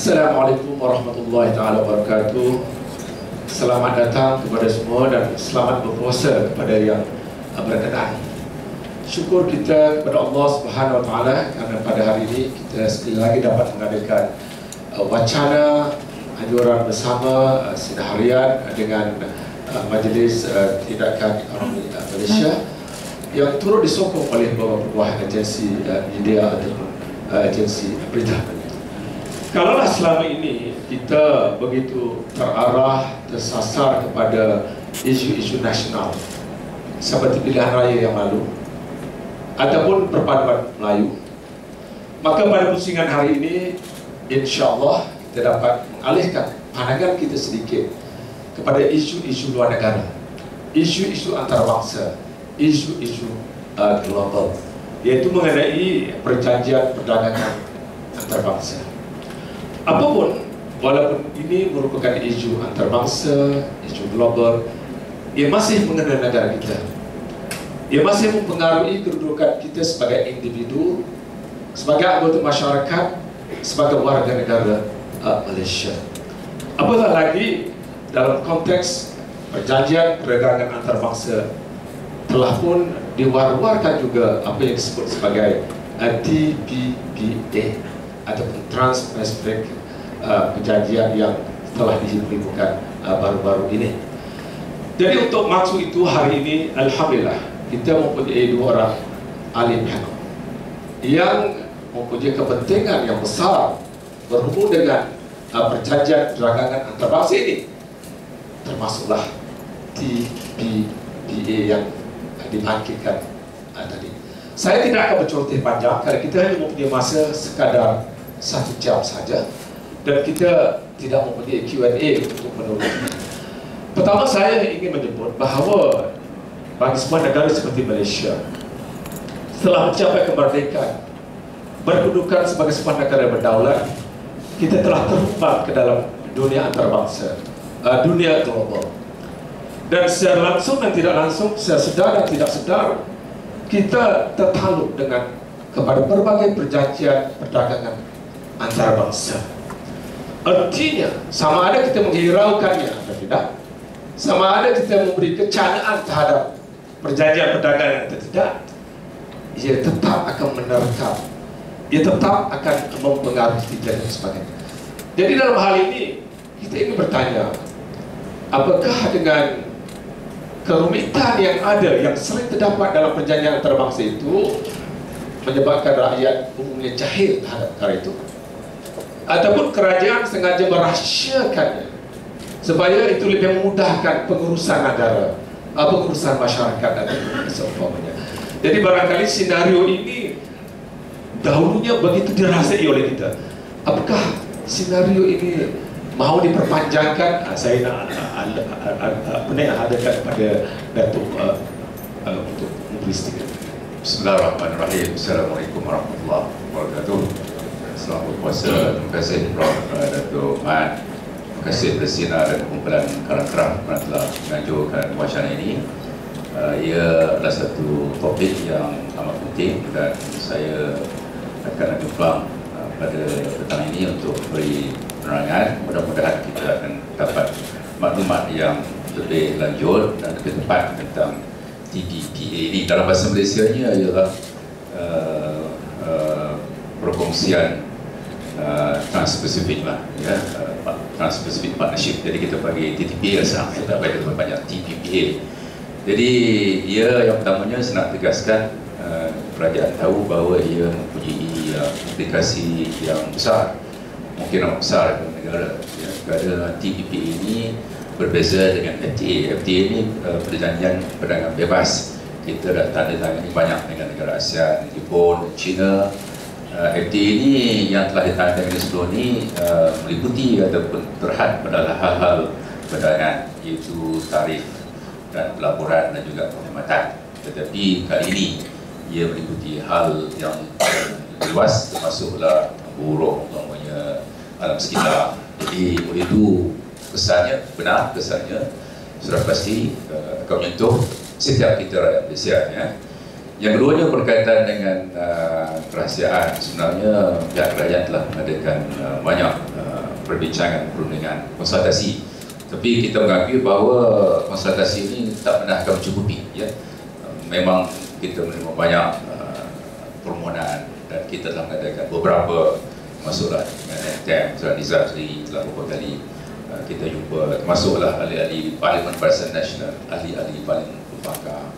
Assalamualaikum warahmatullahi taala wabarakatuh. Selamat datang kepada semua dan selamat berpuasa kepada yang berkenan. Syukur kita kepada Allah Subhanahu wa taala kerana pada hari ini kita sekali lagi dapat mengadakan wacana anjuran bersama sidang harian dengan Majlis Tindakan Ekonomi Malaysia yang turut disokong oleh beberapa buah agensi media ataupun agensi berita. Kalaulah selama ini kita begitu terarah, tersasar kepada isu-isu nasional seperti pilihan raya yang lalu ataupun perpaduan Melayu, maka pada pusingan hari ini insya-Allah kita dapat mengalihkan pandangan kita sedikit kepada isu-isu luar negara, isu-isu antarabangsa, isu-isu global, iaitu mengenai perjanjian perdagangan antarabangsa. Apapun, walaupun ini merupakan isu antarabangsa, isu global, ia masih mengenai negara kita. Ia masih mempengaruhi kedudukan kita sebagai individu, sebagai anggota masyarakat, sebagai warga negara Malaysia. Apatah lagi dalam konteks perjanjian perdagangan antarabangsa telah pun diwar-warkan juga apa yang disebut sebagai TPPA ataupun Trans-Pacific perjanjian yang telah dibuat baru-baru ini. Jadi untuk maksud itu hari ini alhamdulillah kita mempunyai dua orang ahli panel yang mempunyai kepentingan yang besar berhubung dengan perjanjian perdagangan antarabangsa ini, termasuklah TPPA yang dibangkitkan tadi. Saya tidak akan berceloteh panjang kerana kita hanya mempunyai masa sekadar 1 jam saja dan kita tidak mempunyai Q&A untuk menurunkan. Pertama, saya ingin menyebut bahawa bagi semua negara seperti Malaysia setelah mencapai kemerdekaan, berkedudukan sebagai sebuah negara berdaulat, kita telah terhubung ke dalam dunia antarabangsa, dunia global. Dan secara langsung dan tidak langsung, secara sedar dan tidak sedar, kita tertaluk dengan kepada berbagai perjanjian perdagangan antarabangsa. Artinya, sama ada kita menghiraukannya atau tidak, sama ada kita memberi kecanaan terhadap perjanjian perdagangan atau tidak, ia tetap akan menerkam, ia tetap akan mempengaruhi kita dan sebagainya. Jadi dalam hal ini kita ingin bertanya, apakah dengan kerumitan yang ada, yang sering terdapat dalam perjanjian antarabangsa itu menyebabkan rakyat umumnya jahil terhadap perkara itu, ataupun kerajaan sengaja merahsiakannya supaya itu lebih memudahkan pengurusan negara, pengurusan masyarakat dan seumpamanya. Jadi barangkali senario ini dahulunya begitu dirahsiai oleh kita. Apakah senario ini mahu diperpanjangkan? Saya nak adakan pada Datuk untuk memberi sedikit. Bismillahirrahmanirrahim. Assalamualaikum warahmatullahi wabarakatuh. Selamat berpuasa. Terima kasih Prof. Datuk Mat. Terima kasih Presiden dan kumpulan Kalang-Kerang yang telah menganjurkan wacana ini. Ia adalah satu topik yang amat penting dan saya akan menyumbang pada petang ini untuk beri penerangan. Mudah-mudahan kita akan dapat maklumat yang lebih lanjut dan lebih tepat tentang TPPA ini. Dalam bahasa Malaysianya ialah perkongsian Trans-Pacific lah, ya, Trans-Pacific Partnership. Jadi kita bagi TPPA sekarang, kita bagi lebih banyak TPPA. Jadi ia yang pertamanya saya nak tegaskan, kerajaan tahu bahawa ia mempunyai implikasi yang besar, mungkin amat besar dalam negara. Ya, kerana TPPA ini berbeza dengan FTA. FTA ini perjanjian perdagangan bebas. Kita dah tanda tangani banyak dengan negara ASEAN, Jepun, China. FTA ini yang telah ditandatangani sebelum ini meliputi ataupun terhad pada hal-hal perdagangan, iaitu tarif dan pelaburan dan juga penghematan. Tetapi kali ini ia meliputi hal yang luas, termasuklah buruh, umpamanya alam sekitar. Jadi oleh itu kesannya benar, kesannya sudah pasti akan menyentuh setiap kita rakyat Malaysia, ya. Yang keduanya berkaitan dengan kerahsiaan. Sebenarnya pihak kerajaan telah mengadakan banyak perbincangan, perundingan, konsultasi. Tapi kita mengakui bahawa konsultasi ini tak pernah akan mencukupi. Ya. Memang kita menerima banyak permohonan dan kita telah mengadakan beberapa masuklah dengan MTM, Tuan Nizam sendiri telah beberapa kali kita jumpa, termasuklah ahli-ahli Parlimen Barisan Nasional, ahli-ahli Parlimen Pembangkang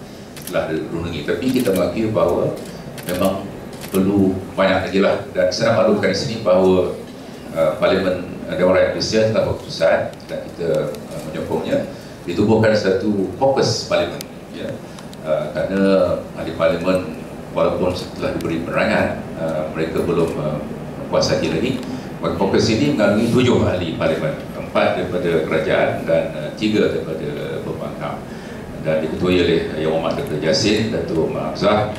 telah dirundingi. Tapi kita mengakui bahawa memang perlu banyak lagi lah, dan saya nak maklumkan di sini bahawa Parlimen Dewan Rakyat Malaysia telah berkeputusan dan kita menyokongnya ditubuhkan satu fokus Parlimen, ya. Kerana ahli Parlimen walaupun setelah diberi penerangan mereka belum puas hati lagi. Maka fokus ini mengalami 7 ahli Parlimen, 4 daripada kerajaan dan 3 daripada pembangkang, dan diketuai oleh Yang Amat Dr. Jasin, Datuk Mahfuzah,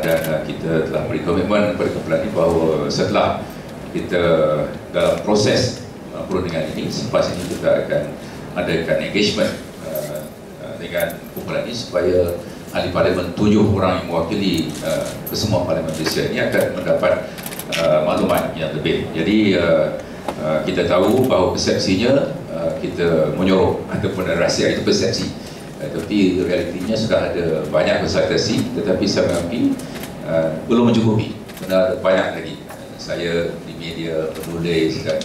dan kita telah beri komitmen kepada kumpulan ini bahawa setelah kita dalam proses perundingan ini, selepas ini kita akan adakan engagement dengan kumpulan ini supaya ahli Parlimen 7 orang yang mewakili kesemua Parlimen Malaysia ini akan mendapat maklumat yang lebih. Jadi kita tahu bahawa persepsinya kita menyorok ataupun rahsia itu persepsi, tapi realitinya sudah ada banyak konsultasi, tetapi saya mengakui belum mencukupi, benar banyak lagi. Saya di media penulis dan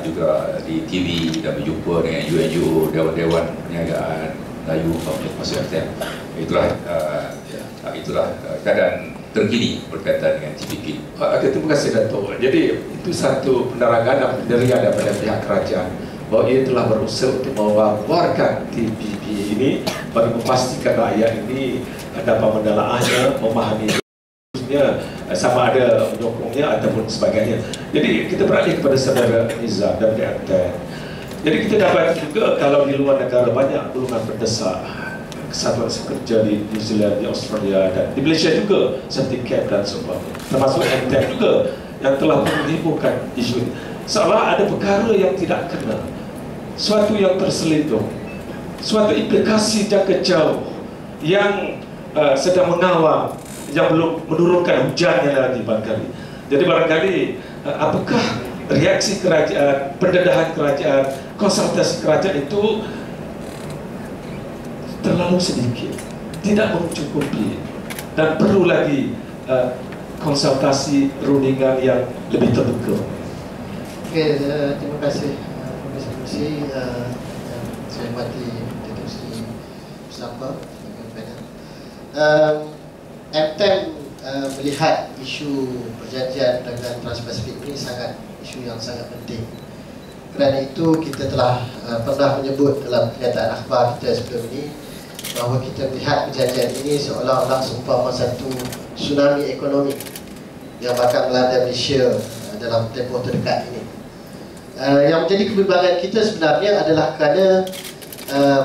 juga di TV dan berjumpa dengan UNGO, Dewan-Dewan Perniagaan Melayu, masuk FTM. Itulah keadaan terkini berkaitan dengan TPP. Terima kasih Dato'. Jadi itu satu penerangan dan pendirian daripada pihak kerajaan bahawa ia telah berusaha untuk mewawarkan TPP ini bagi memastikan rakyat ini dapat mendalaahnya, memahami sama ada menyokongnya ataupun sebagainya. Jadi kita beralih kepada saudara Nizam dan MTM. Jadi kita dapat juga kalau di luar negara banyak golongan berdesak kesatuan sekerja di New Zealand, di Australia dan di Malaysia juga seperti CAP dan sebagainya, termasuk MTM juga yang telah menghiburkan isu ini. Seolah ada perkara yang tidak kena, suatu yang terselindung, suatu implikasi jangka jauh yang sedang mengawal, yang belum menurunkan hujannya lagi barangkali. Jadi barangkali apakah reaksi kerajaan, pendedahan kerajaan, konsultasi kerajaan itu terlalu sedikit, tidak mencukupi, dan perlu lagi konsultasi rundingan yang lebih terbuka. Okey, terima kasih Komisi saya hormati Datuk Seri Musafar sebagai panel. MTM melihat isu perjanjian perdagangan Trans-Pasifik ini isu yang sangat penting. Kerana itu kita telah pernah menyebut dalam kenyataan akhbar kita sebelum ini bahawa kita melihat perjanjian ini seolah-olah seumpama satu tsunami ekonomi yang bakal melanda Malaysia dalam tempoh terdekat ini. Yang menjadi kebimbangan kita sebenarnya adalah kerana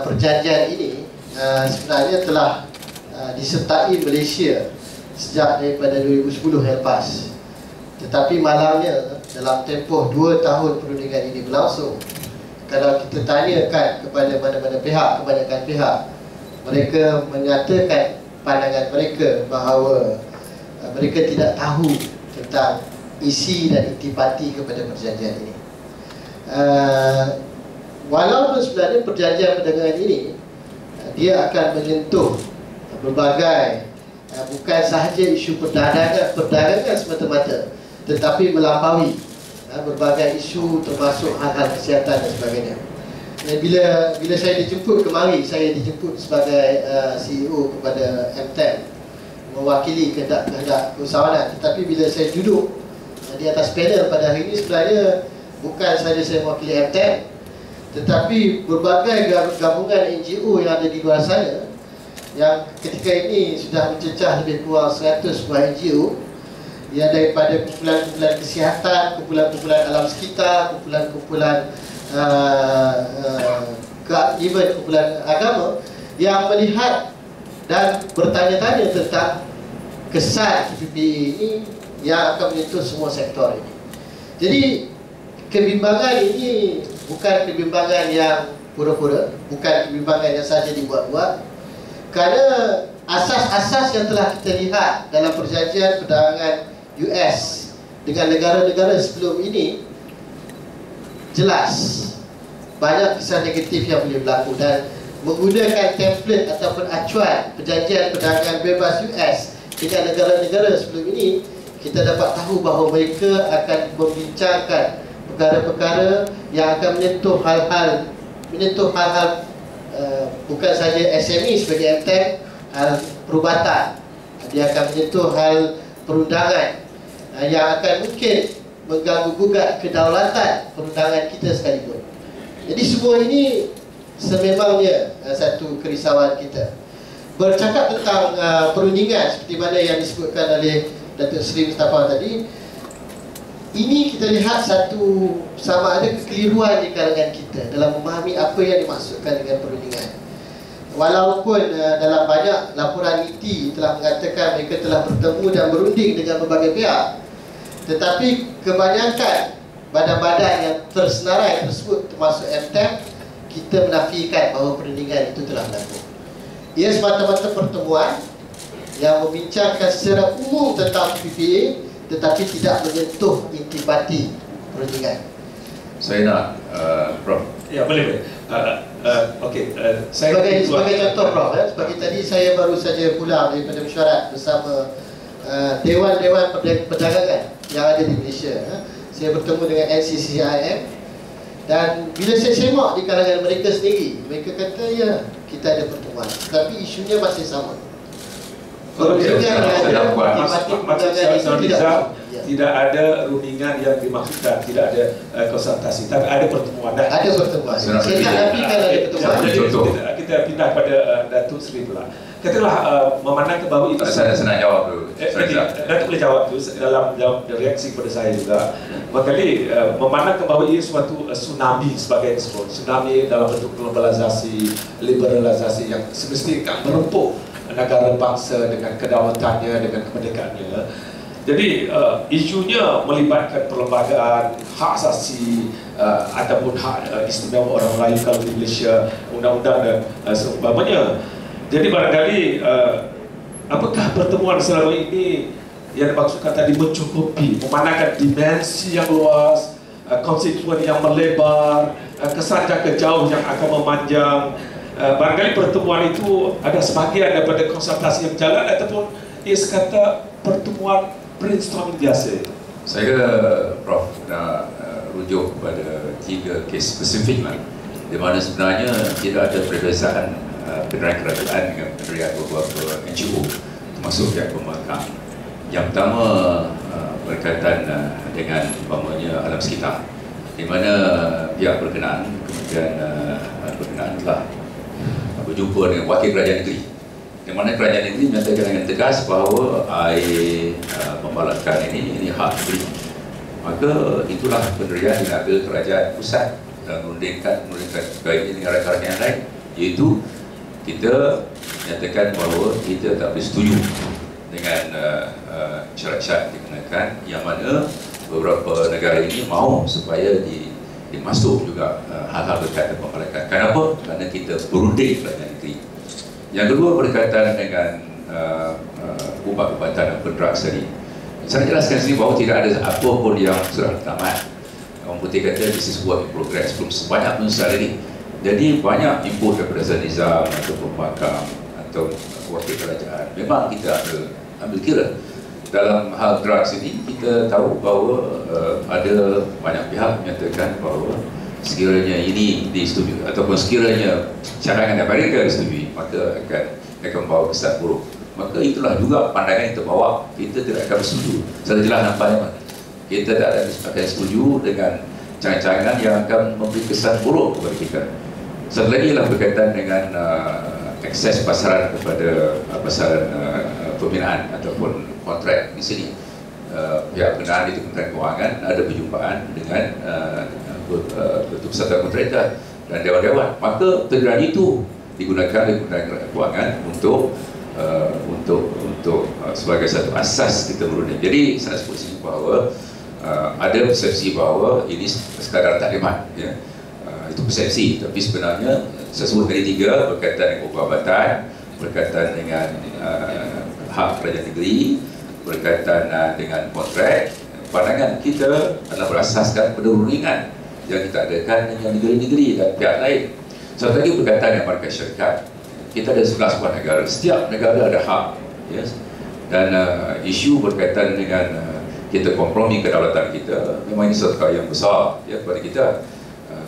perjanjian ini sebenarnya telah disertai Malaysia sejak daripada 2010 yang lepas. Tetapi malangnya dalam tempoh 2 tahun perundingan ini berlangsung, kalau kita tanyakan kepada mana-mana pihak, kebanyakan pihak, mereka menyatakan pandangan mereka bahawa mereka tidak tahu tentang isi dan intipati kepada perjanjian ini. Walaupun sebenarnya perjanjian perdagangan ini dia akan menyentuh berbagai bukan sahaja isu perdagangan semata-mata, tetapi melampaui berbagai isu termasuk hal-hal kesihatan dan sebagainya. Dan bila saya dijemput kemari, saya dijemput sebagai CEO kepada MTM mewakili kehendak keusahawanan, tetapi bila saya duduk di atas panel pada hari ini, sebenarnya bukan sahaja saya mewakili MTM, tetapi berbagai gabungan NGO yang ada di luar sana yang ketika ini sudah mencecah lebih kurang 100 buah NGO yang daripada kumpulan-kumpulan kesihatan, kumpulan-kumpulan alam sekitar, kumpulan-kumpulan even kumpulan agama yang melihat dan bertanya-tanya tentang kesan TPP ini yang akan menyentuh semua sektor ini. Jadi kebimbangan ini bukan kebimbangan yang pura-pura, bukan kebimbangan yang saja dibuat-buat, kerana asas-asas yang telah kita lihat dalam perjanjian perdagangan US dengan negara-negara sebelum ini jelas banyak kisah negatif yang boleh berlaku, dan menggunakan template ataupun acuan perjanjian perdagangan bebas US dengan negara-negara sebelum ini, kita dapat tahu bahawa mereka akan membincangkan perkara-perkara yang akan menyentuh hal-hal bukan saja SME sebagai MTEM, hal perubatan. Dia akan menyentuh hal perundangan yang akan mungkin mengganggu-gugat kedaulatan perundangan kita sekalipun. Jadi semua ini sememangnya satu kerisauan kita. Bercakap tentang perundingan seperti mana yang disebutkan oleh Datuk Seri Mustafa tadi, ini kita lihat satu sama ada kekeliruan di kalangan kita dalam memahami apa yang dimaksudkan dengan perundingan. Walaupun dalam banyak laporan ITI telah mengatakan mereka telah bertemu dan berunding dengan berbagai pihak, tetapi kebanyakan badan-badan yang tersenarai tersebut termasuk MTEM, kita menafikan bahawa perundingan itu telah berlaku. Ia semata-mata pertemuan yang membincangkan secara umum tentang PPA, tetapi tidak menyentuh intipati perundingan. Saya nak, Prof. Ya, boleh. Okey, saya sebagai contoh, Prof, sebagai tadi saya baru saja pulang daripada mesyuarat bersama dewan-dewan perdagangan yang ada di Malaysia. Saya bertemu dengan NCCIM, dan bila saya semak di kalangan mereka sendiri, mereka kata ya, kita ada pertemuan, tapi isunya masih sama. Tidak ada rundingan yang dimaksudkan, tidak ada konsultasi, tapi ada pertemuan. Ada pertemuan. Saya tak nafikan ada pertemuan. Kita pindah pada Datuk Seri pula. Katakanlah memandangkan bahawa itu. Saya nak jawab dulu. Datuk boleh jawab tu dalam reaksi kepada saya juga. Makali memandangkan bahawa ia suatu tsunami sebagai disebut, tsunami dalam bentuk globalisasi, liberalisasi yang semestinya merempuk negara bangsa dengan kedaulatannya, dengan kemerdekaannya. Jadi isunya melibatkan perlembagaan, hak asasi ataupun hak istimewa orang Melayu kalau di Malaysia, undang-undang dan seumpamanya. Jadi barangkali apakah pertemuan selama ini yang dimaksudkan tadi mencukupi, memandangkan dimensi yang luas, konstituen yang melebar, kesan jangka jauh yang akan memanjang. Barangkali pertemuan itu ada sebahagian daripada konsultasi yang berjalan ataupun ia sekata pertemuan brainstorming biasa. Saya kira Prof nak rujuk kepada 3 kes spesifik lah, di mana sebenarnya tidak ada perbezaan pendirian kerajaan dengan pendirian beberapa NGO termasuk pihak pemakam. Yang pertama berkaitan dengan umpamanya alam sekitar, di mana pihak berkenaan, kemudian berkenaan telah berjumpa dengan wakil kerajaan negeri, di mana kerajaan negeri menyatakan dengan tegas bahawa air pembalakan ini hak negeri. Maka itulah pendirian tenaga kerajaan pusat dan merundingkan baik dengan rakan-rakan yang lain, iaitu kita menyatakan bahawa kita tak boleh setuju dengan syarat-syarat dikenakan, yang mana beberapa negara ini mahu supaya dimasuk juga hal-hal berkaitan pembalakan. Kenapa? Kerana kita berunding kerajaan negeri. Yang kedua berkaitan dengan ubat-ubatan dan pendrags tadi. Saya jelaskan sini bahawa tidak ada apa pun yang sudah tamat. Orang putih kata this is work in progress, belum sebanyak masa ini. Jadi banyak input daripada Nizam atau pemakam atau wakil kerajaan. Memang kita ambil kira. Dalam hal drugs ini kita tahu bahawa ada banyak pihak menyatakan bahawa sekiranya ini disetujui ataupun sekiranya cadangan Amerika disetujui, maka akan membawa kesan buruk. Maka itulah juga pandangan yang kita bawa. Kita tidak akan bersetuju. Sudah jelas nampaknya, kita tidak akan setuju dengan cangan-cangan yang akan memberi kesan buruk kepada kita. Satu lagi ialah berkaitan dengan akses pasaran kepada pasaran pembinaan ataupun kontrak di sini. Pihak berkenaan itu Kementerian Kewangan ada perjumpaan dengan Ketua Persatuan Kontraktor dan dewan-dewan. Maka pendirian itu digunakan oleh Kementerian Kewangan untuk sebagai satu asas kita berunding. Jadi saya sebut sini bahawa ada persepsi bahawa ini sekadar taklimat, ya. Itu persepsi, tapi sebenarnya saya sebut tadi 3 berkaitan dengan perubatan, berkaitan dengan hak kerajaan negeri, berkaitan dengan kontrak. Pandangan kita adalah berasaskan pada rundingan. yang kita adakan dengan negeri-negeri dan pihak lain. Satu lagi berkaitan dengan markas syarikat. Kita ada 11 buah negara. Setiap negara ada hak, yes. Dan isu berkaitan dengan kita kompromi kedaulatan kita, memang ini satu hal yang besar ya kepada kita.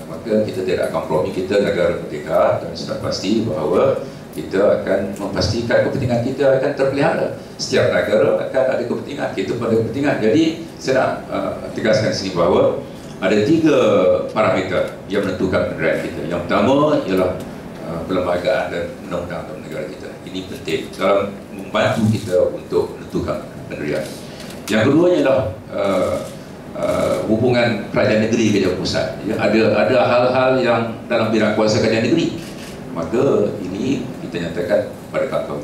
Maka kita tidak kompromi, kita negara merdeka dan sudah pasti bahawa kita akan memastikan kepentingan kita akan terpelihara. Setiap negara akan ada kepentingan, kita pada kepentingan. Jadi saya nak tegaskan sini bahawa ada 3 parameter yang menentukan pendirian kita. Yang pertama ialah perlembagaan dan undang-undang dalam negara kita. Ini penting dalam membantu kita untuk menentukan pendirian. Yang kedua ialah hubungan kerajaan negeri dengan pusat. Ya, ada hal-hal yang dalam bidang kuasa kerajaan negeri, maka ini kita nyatakan pada kawan-kawan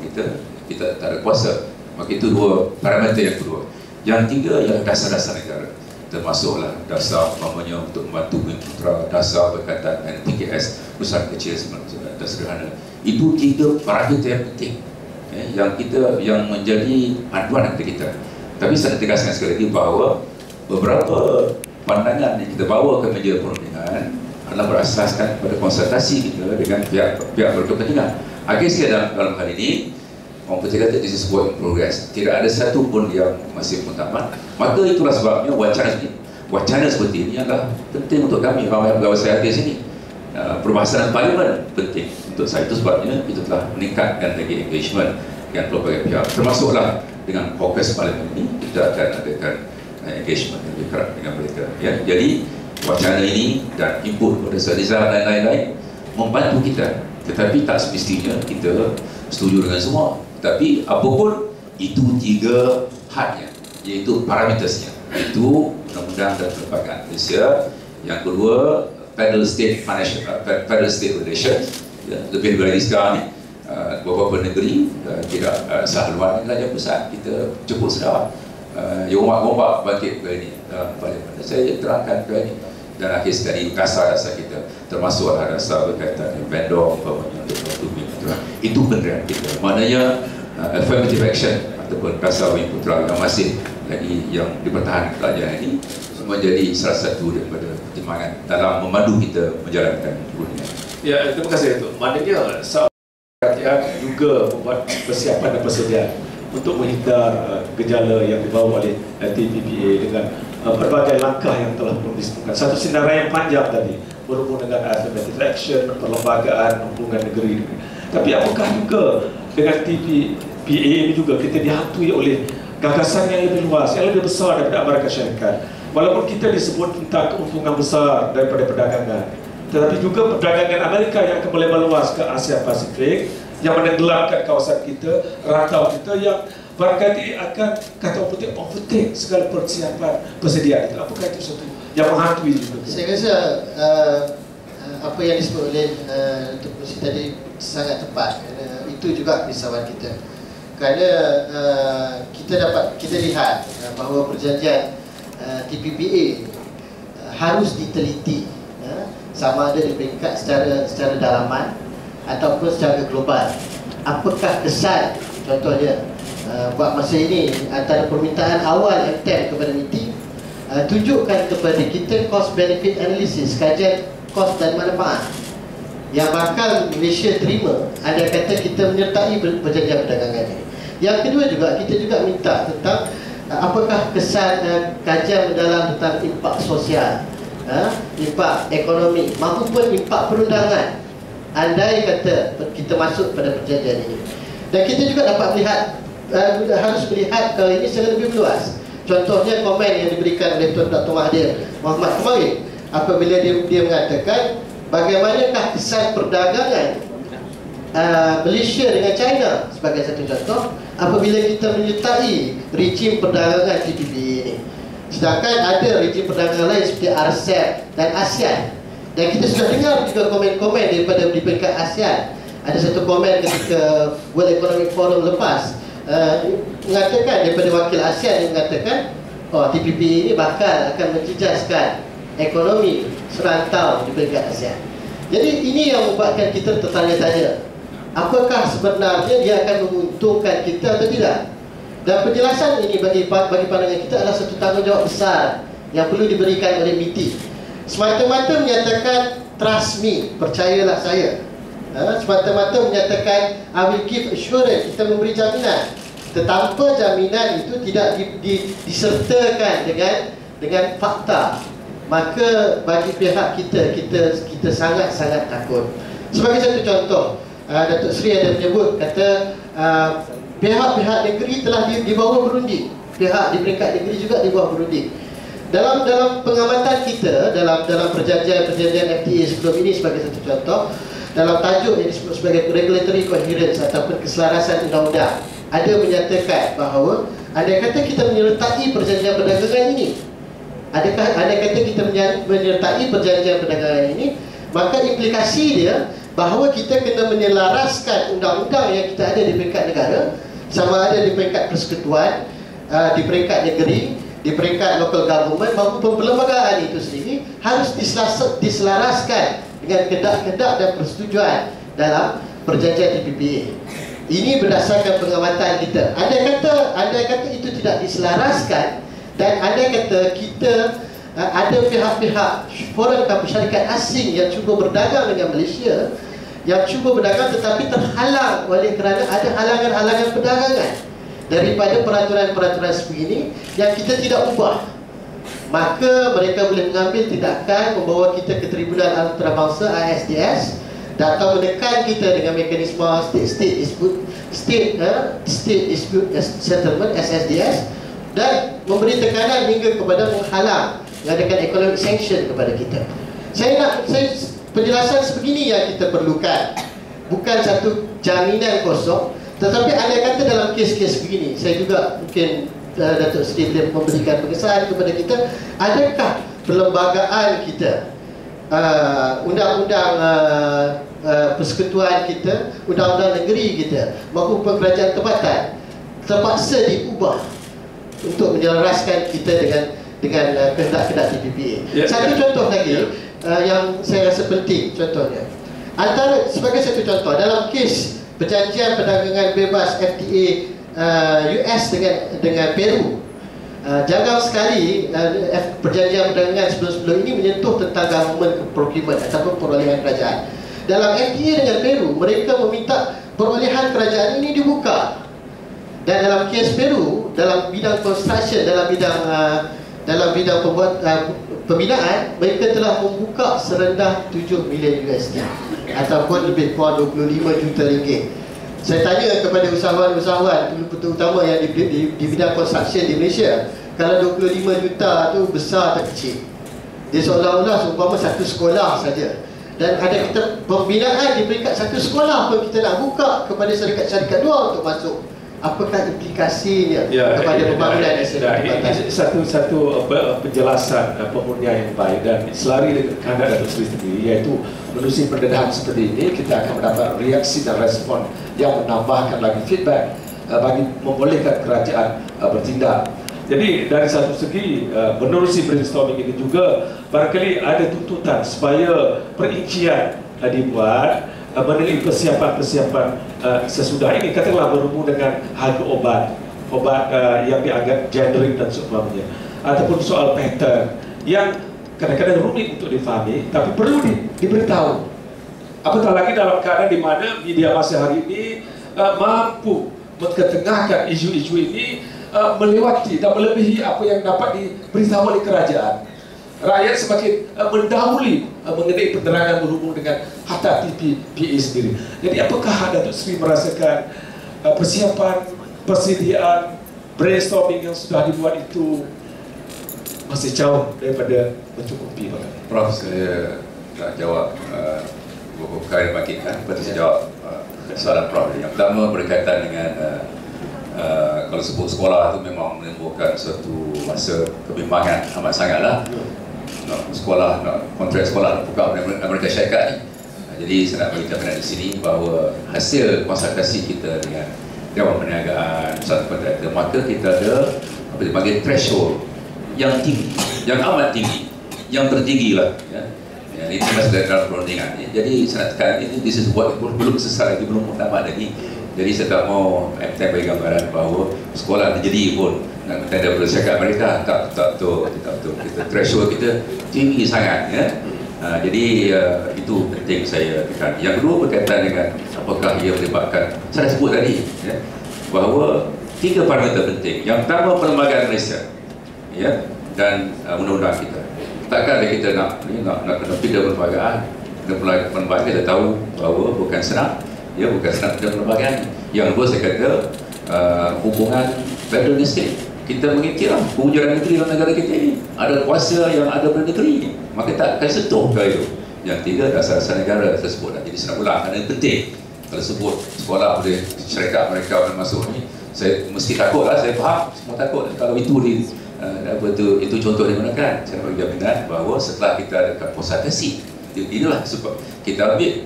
kita tak ada kuasa. Maka itu 2 parameter yang kedua. Yang tiga ialah dasar-dasar negara, termasuklah dasar umpamanya untuk membantu Bumi Putra, dasar berkaitan dengan PKS besar kecil dan sederhana. Itu 3 parameter yang penting yang menjadi panduan kepada kita. Tapi saya tegaskan sekali lagi bahawa beberapa pandangan yang kita bawa ke meja perundingan adalah berasaskan pada konsultasi kita dengan pihak berkepentingan. Akhir sekali dalam hal ini, orang putih kata this is work in progress. Tidak ada satu pun yang masih mutamat. Maka itulah sebabnya wacana seperti ini adalah penting untuk kami, ramai pegawai saya di sini. Perbahasan parlimen penting untuk saya. Itu sebabnya kita telah meningkatkan lagi engagement dengan pelbagai pihak, termasuklah dengan fokus parlimen ini kita akan adakan engagement yang lebih kerap dengan mereka. Ya, jadi wacana ini dan input pada Sadiza dan lain-lain membantu kita, tetapi tak semestinya kita setuju dengan semua. Tapi apapun itu 3 hadnya, iaitu parametersnya, iaitu undang-undang dan perlembagaan Malaysia. Yang kedua, federal state relations, ya, lebih lagi sekarang ni beberapa negeri tidak sehaluan kerajaan pusat, kita cukup sedar ombak bangkit ke ini dalam parlimen. Saya terangkan ke ini. Dan akhir sekali dasar-dasar kita, termasuk dasar berkaitan dengan vendor umpamanya untuk Bumi Putra. Itu pendirian kita. Maknanya affirmative action ataupun dasar Bumi Putra yang masih lagi yang dipertahankan kerajaan ini menjadi salah satu daripada pertimbangan dalam memandu kita menjalankan perundingan. Ya, terima kasih Datuk. Maknanya kerajaan juga membuat persiapan dan persediaan untuk menghindar gejala yang dibawa oleh TPPA dengan berbagai langkah yang telah disebutkan. Satu sinarai yang panjang tadi berhubung dengan affirmative action, perlembagaan, hubungan negeri. Tapi apakah juga dengan TPPA ini juga kita dihantui oleh gagasan yang lebih luas, yang lebih besar daripada Amerika Syarikat. Walaupun kita disebut tentang keuntungan besar daripada perdagangan, tetapi juga perdagangan Amerika yang akan boleh meluas ke Asia Pasifik, yang menenggelamkan kawasan kita, rantau kita, yang barangkali akan kata orang putih overtake segala persiapan persediaan itu. Apakah itu satu yang menghantui juga? Saya rasa apa yang disebut oleh Dr. Pusi tadi sangat tepat. Itu juga risauan kita. Kerana kita lihat bahawa perjanjian TPPA harus diteliti, sama ada di peringkat secara dalaman ataupun secara global. Apakah kesan, contohnya buat masa ini antara permintaan awal MTEM kepada MITI, tunjukkan kepada kita cost benefit analysis, kajian kos dan manfaat yang bakal Malaysia terima andai kata kita menyertai perjanjian perdagangan ini. Yang kedua juga, kita juga minta tentang apakah kesan kajian mendalam tentang impak sosial, impak ekonomi maupun impak perundangan andai kata kita masuk pada perjanjian ini. Dan kita juga dapat melihat, harus melihat kalau ini secara lebih luas. Contohnya komen yang diberikan oleh Tuan Dr. Mahathir Mohamad kemarin apabila dia mengatakan bagaimanakah kesan perdagangan Malaysia dengan China sebagai satu contoh apabila kita menyertai rejim perdagangan TPPA ini. Sedangkan ada rejim perdagangan lain seperti RCEP dan ASEAN. Dan kita sudah dengar juga komen-komen daripada di peringkat ASEAN. Ada satu komen ketika World Economic Forum lepas mengatakan, daripada wakil ASEAN yang mengatakan TPPA ini bakal akan menjejaskan ekonomi serantau di peringkat ASEAN. Jadi ini yang membuatkan kita tertanya-tanya, apakah sebenarnya dia akan menguntungkan kita atau tidak? Dan penjelasan ini bagi pandangan kita adalah satu tanggungjawab besar yang perlu diberikan oleh MITI. semata-mata menyatakan trust me, percayalah saya. Semata-mata menyatakan I will give assurance, kita memberi jaminan. Tetapi jaminan itu tidak disertakan dengan fakta. Maka bagi pihak kita sangat-sangat takut. Sebagai satu contoh, Datuk Seri ada menyebut kata pihak-pihak negeri telah di bawah berunding. Pihak di peringkat negeri juga di bawah berunding. Dalam pengamatan kita, dalam perjanjian FTA sebelum ini sebagai satu contoh, dalam tajuk yang disebut sebagai regulatory coherence ataupun keselarasan undang-undang, ada menyatakan bahawa andai kata kita menyertai perjanjian perdagangan ini, andai kata kita menyertai perjanjian perdagangan ini, maka implikasi dia bahawa kita kena menyelaraskan undang-undang yang kita ada di peringkat negara, sama ada di peringkat persekutuan, di peringkat negeri, di peringkat local government maupun perlembagaan itu sendiri harus diselaraskan dengan kedak-kedak dan persetujuan dalam perjanjian TPPA. Ini berdasarkan pengamatan kita. Andai kata itu tidak diselaraskan, dan andai kata kita ada pihak-pihak foreign syarikat asing yang cuba berdagang dengan Malaysia, yang cuba berdagang tetapi terhalang oleh kerana ada halangan-halangan perdagangan daripada peraturan-peraturan sebegini yang kita tidak ubah, maka mereka boleh mengambil tindakan membawa kita ke Tribunal Antarabangsa ISDS atau menekan kita dengan mekanisme State Dispute Settlement SSDS, dan memberi tekanan hingga kepada menghalang, mengadakan economic sanction kepada kita. Penjelasan sebegini yang kita perlukan, bukan satu jaminan kosong. Tetapi andai kata dalam kes-kes begini, saya juga mungkin Datuk Seri boleh memberikan pengesahan kepada kita, adakah perlembagaan kita, undang-undang persekutuan kita, undang-undang negeri kita maupun kerajaan tempatan terpaksa diubah untuk menyelaraskan kita dengan kehendak-kehendak TPPA. Satu contoh lagi yang saya rasa penting, contohnya antara, sebagai satu contoh, dalam kes perjanjian perdagangan bebas FTA US dengan Peru, jarang sekali perjanjian perdagangan sebelum-sebelum ini menyentuh tentang government procurement ataupun perolehan kerajaan. Dalam FTA dengan Peru, mereka meminta perolehan kerajaan ini dibuka. Dan dalam kes Peru, dalam bidang construction, dalam bidang pembinaan, mereka telah membuka serendah 7 million USD ataupun lebih kurang 25 juta ringgit. Saya tanya kepada usahawan-usahawan terutama yang di bidang construction di Malaysia, kalau 25 juta tu besar atau kecil? Dia seolah-olah seumpama satu sekolah saja. Dan ada kita pembinaan di peringkat satu sekolah pun kita nak buka kepada syarikat-syarikat luar untuk masuk. Apakah implikasinya kepada pembangunan satu penjelasan pemurnian yang baik dan selari dengan kehendak Datuk Seri sendiri, iaitu menerusi pendedahan seperti ini kita akan mendapat reaksi dan respon yang menambahkan lagi feedback bagi membolehkan kerajaan bertindak. Jadi dari satu segi menerusi brainstorming ini juga barangkali ada tuntutan supaya perincian dibuat mengenai persiapan-persiapan sesudah ini, katakanlah berhubung dengan harga obat yang dianggap generic dan sebagainya, ataupun soal pattern yang kadang-kadang rumit untuk difahami tapi perlu diberitahu. Apatah lagi dalam keadaan di mana media masa hari ini mampu mengetengahkan isu-isu ini melewati dan melebihi apa yang dapat diberitahu oleh kerajaan. Rakyat semakin mendahului mengenai penerangan berhubung dengan harta TPPA sendiri. Jadi apakah Datuk Seri merasakan persiapan, persediaan, brainstorming yang sudah dibuat itu masih jauh daripada mencukupi? Prof, saya nak jawab beberapa perkara bangkitkan. Seperti saya jawab soalan Prof. Yang pertama berkaitan dengan kalau sebut sekolah itu memang menimbulkan suatu masa kebimbangan amat sangatlah. Sekolah, kontrak sekolah buka Amerika Syarikat ni. Jadi saya nak bagi jaminan di sini bahawa hasil konsultasi kita dengan Dewan Perniagaan, Pusat Kontraktor, maka kita ada apa dipanggil threshold yang tinggi, yang amat tinggi, yang tertinggi lah. Ini masih dalam perundingan. Jadi saya nak tekan ini, this is what belum selesai lagi, belum tamat lagi. Jadi saya tak mau bagi gambaran bahawa sekolah terjadi pun tanda bercakap mereka tak betul. Kita threshold kita tinggi sangat, ya. Jadi itu penting saya tekan. Yang kedua berkaitan dengan apakah ia melibatkan, saya sebut tadi, ya, bahawa 3 parameter penting. Yang pertama, perlembagaan Malaysia, ya, dan undang-undang kita. Takkan kita nak kena pindah perlembagaan. Perlembagaan kita tahu bahawa bukan senang, ya, bukan senang pindah perlembagaan. Yang kedua, saya kata hubungan federal dan state. Kita mengiktiraf kewujudan negeri dalam negara kita ini. Ada kuasa yang ada pada negeri ini, maka tak akan sentuh perkara itu. Yang tiga, dasar-dasar negara tersebut. Jadi saya nak ulang kerana penting. Kalau sebut sekolah boleh syarikat mereka boleh masuk ni, saya mesti takut lah, saya faham, semua takut. Kalau itu itu contoh digunakan, saya nak bagi jaminan bahawa setelah kita ada konsultasi, inilah sebab kita ambil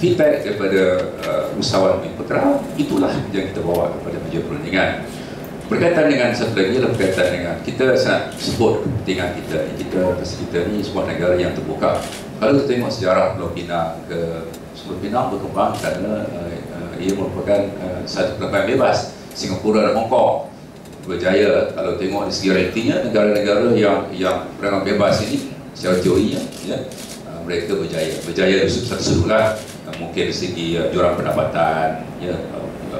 feedback daripada usahawan Putra, itulah yang kita bawa kepada meja perundingan. Berkaitan dengan satu lagi adalah berkaitan dengan kita sangat sebut kepentingan kita ni sebuah negara yang terbuka. Kalau kita tengok sejarah Pulau Pinang Pulau Pinang berkembang kerana ia merupakan satu perlembagaan bebas. Singapura dan Hong Kong berjaya. Kalau tengok di segi ratingnya, negara-negara yang perlembagaan bebas ini secara teorinya, ya, mereka berjaya satu sudut lah. Mungkin dari segi jurang pendapatan, ya,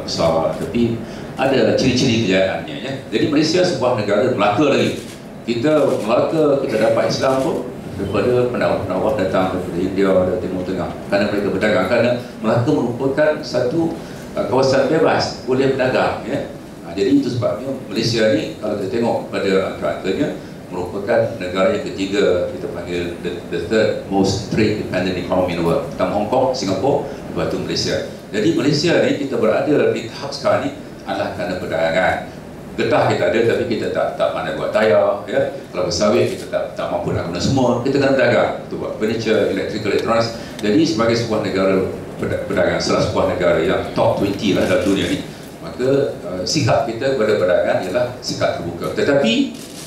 besar, tapi ada ciri-ciri kejayaannya, ya. Jadi Malaysia sebuah negara Melaka lagi. Kita Melaka, kita dapat Islam pun daripada pendakwah datang daripada India dan Timur Tengah, kerana mereka berdagang. Kerana Melaka merupakan satu kawasan bebas, boleh berdagang, ya. Jadi itu sebabnya Malaysia ni kalau kita tengok pada angka-angkanya merupakan negara yang ketiga, kita panggil the third most trade dependent economy in the world. Pertama Hong Kong, Singapura, lepas tu Malaysia. Jadi Malaysia ni kita berada di tahap sekarang ni adalah kerana perdagangan. Getah kita ada tapi kita tak pandai buat tayar, ya. Kalau bersawit kita tak mampu nak guna semua, kita kena berdagang untuk buat furniture, electrical electronics. Jadi sebagai sebuah negara berdagang, salah sebuah negara yang top 20 lah dalam dunia ni, maka sikap kita kepada perdagangan ialah sikap terbuka. Tetapi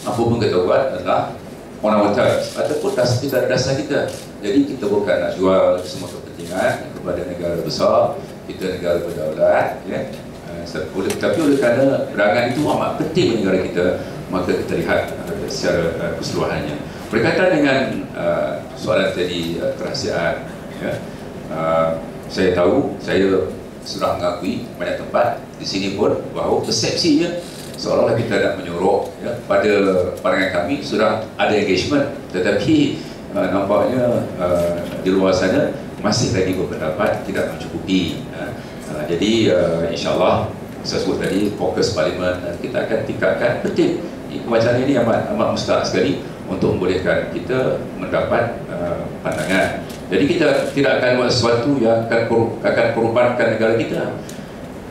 apa pun kita buat adalah on our terms, ataupun kita dasar kita. Jadi kita bukan nak jual semua kepentingan kepada negara besar, kita negara berdaulat, ya. Tapi oleh kerana perdagangan itu amat penting bagi negara kita, maka kita lihat secara keseluruhannya. Berkaitan dengan soalan tadi kerahsiaan, ya, saya tahu, saya sudah mengakui banyak tempat di sini pun bahawa persepsinya seolah-olah kita nak menyuruh, ya, pada pandangan kami sudah ada engagement, tetapi nampaknya di luar sana masih lagi berpendapat tidak mencukupi. Jadi insyaAllah saya sebut tadi fokus parlimen dan kita akan tingkatkan. Penting wacana ini amat mustahak sekali untuk membolehkan kita mendapat pandangan. Jadi kita tidak akan buat sesuatu yang akan korbankan negara kita,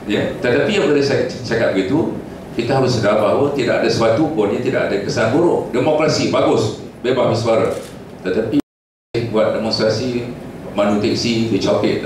ya. Tetapi yang boleh saya cakap begitu, kita harus sedar bahawa tidak ada sesuatu pun yang tidak ada kesan buruk. Demokrasi bagus, bebas bersuara, tetapi buat demonstrasi, mandu teksi, dicopet,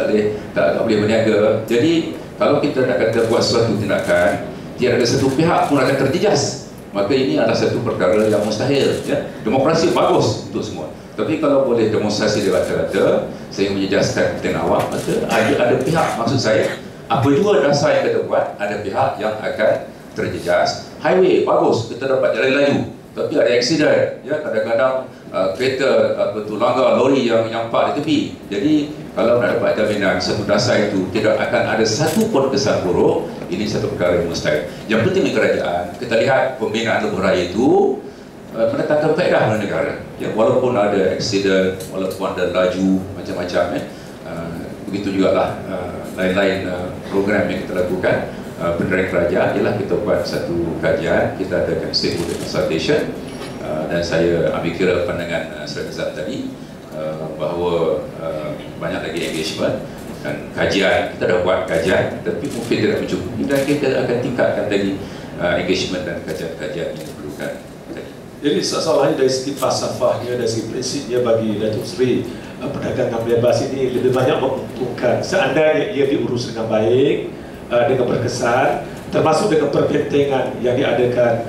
tak boleh berniaga. Jadi kalau kita nak kata buat suatu tindakan, tidak ada satu pihak pun akan terjejas, maka ini adalah satu perkara yang mustahil, ya. Demokrasi bagus untuk semua, tapi kalau boleh demonstrasi di rata-rata sehingga menjejaskan kepentingan awam, maka ada pihak, maksud saya, apa jua dasar yang kita buat, ada pihak yang akan terjejas. Highway bagus, kita dapat jalan laju, tapi ada aksiden, ya. Kadang-kadang kereta langgar lori yang park di tepi. Jadi kalau nak dapat jaminan satu dasar itu tidak akan ada satu pun kesan buruk, ini satu perkara yang mustahil. Yang penting bagi kerajaan, kita lihat pembinaan lebuh raya itu mendatangkan faedah kepada negara, ya, walaupun ada aksiden, walaupun ada laju macam-macam, ya. Begitu jugalah lain-lain program yang kita lakukan. Penerangan kerajaan ialah kita buat satu kajian, kita adakan stakeholder consultation, dan saya ambil kira pandangan Saudara Zat tadi bahawa banyak lagi engagement dan kajian. Kita dah buat kajian tapi mungkin tidak mencukupi, dan kita akan tingkatkan tadi engagement dan kajian-kajian yang diperlukan tadi. Jadi soalannya dari segi falsafahnya, dari segi prinsipnya bagi Datuk Seri, perdagangan bebas ini lebih banyak menguntungkan seandainya ia diurus dengan baik, dengan berkesan, termasuk dengan perbentengan yang diadakan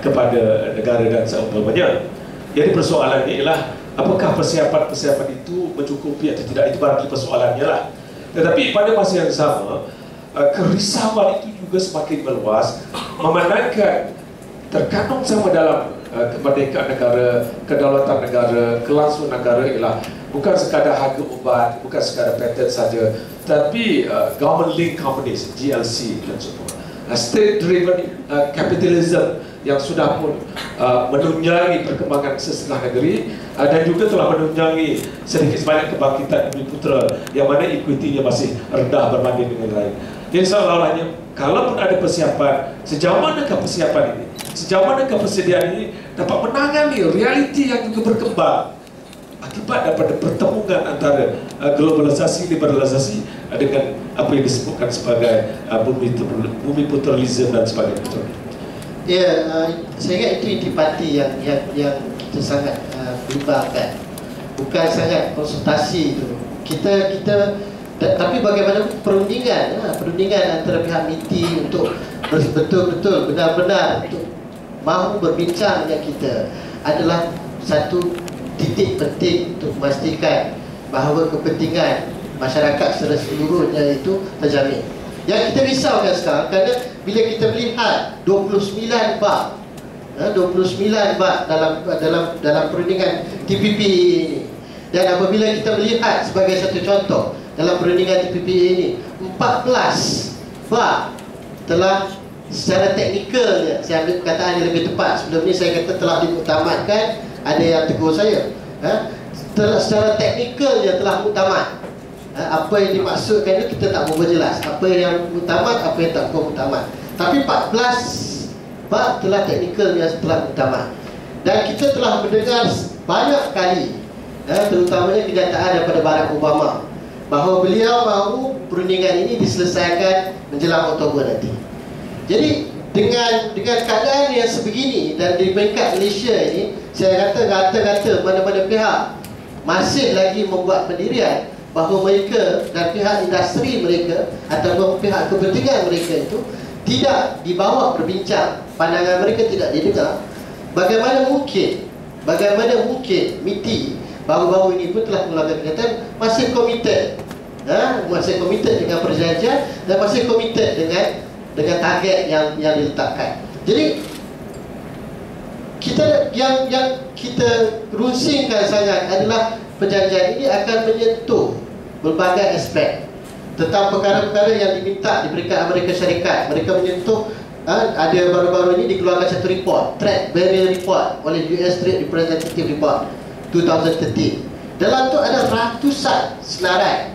kepada negara dan seumpamanya. Jadi persoalannya ialah apakah persiapan-persiapan itu mencukupi atau tidak, itu barangkali persoalannya lah. Tetapi pada masa yang sama, kerisauan itu juga semakin meluas, memandangkan terkandung sama dalam kemerdekaan negara, kedaulatan negara, kelangsungan negara ialah bukan sekadar harga ubat, bukan sekadar patent saja, tapi government link companies, GLC dan sebagainya. State driven capitalism yang sudah pun menunjangi perkembangan sesetengah negeri dan juga telah menunjangi sedikit sebanyak kebangkitan Bumiputera yang mana equity-nya masih rendah berbanding dengan lain. Jadi seolah-olahnya kalaupun ada persiapan, sejauh manakah persiapan ini, sejauh manakah persediaan ini dapat menangani realiti yang juga berkembang akibat daripada pertemuan antara globalisasi, liberalisasi dengan apa yang disebutkan sebagai Bumiputeralism dan sebagainya. Ya, saya ingat itu intipati yang kita sangat bimbangkan. Bukan sangat konsultasi itu. Tapi bagaimana perundingan antara pihak MITI untuk betul-betul benar-benar untuk mahu berbincang dengan kita adalah satu titik penting untuk memastikan bahawa kepentingan masyarakat secara seluruhnya itu terjamin. Yang kita risaukan sekarang kerana bila kita melihat 29 bab 29 bab dalam perundingan TPP ini, dan apabila kita melihat sebagai satu contoh dalam perundingan TPP ini 14 bab telah secara teknikalnya, saya ambil perkataan yang lebih tepat, sebelum ni saya kata telah dimuktamadkan, ada yang tegur saya, secara teknikalnya telah muktamad. Apa yang dimaksudkan itu kita tak berapa jelas, apa yang muktamad, apa yang tak muktamad. Tapi 14 bab telah teknikalnya telah muktamad. Dan kita telah mendengar banyak kali, terutamanya kenyataan daripada Barack Obama, bahawa beliau mahu perundingan ini diselesaikan menjelang Oktober nanti. Jadi dengan keadaan yang sebegini dan di peringkat Malaysia ini, saya kata rata-rata mana-mana pihak masih lagi membuat pendirian bahawa mereka dan pihak industri mereka ataupun pihak kepentingan mereka itu tidak dibawa berbincang, pandangan mereka tidak didengar. Bagaimana mungkin MITI baru-baru ini pun telah mengeluarkan kenyataan masih komited, masih komited dengan perjanjian dan masih komited dengan target yang diletakkan. Jadi yang kita runsingkan sangat adalah perjanjian ini akan menyentuh berbagai aspek tentang perkara-perkara yang diminta di peringkat Amerika Syarikat. Mereka menyentuh, ada baru-baru ini dikeluarkan satu report, Trade Barrier Report oleh US Trade Representative Report 2013. Dalam itu ada ratusan senarai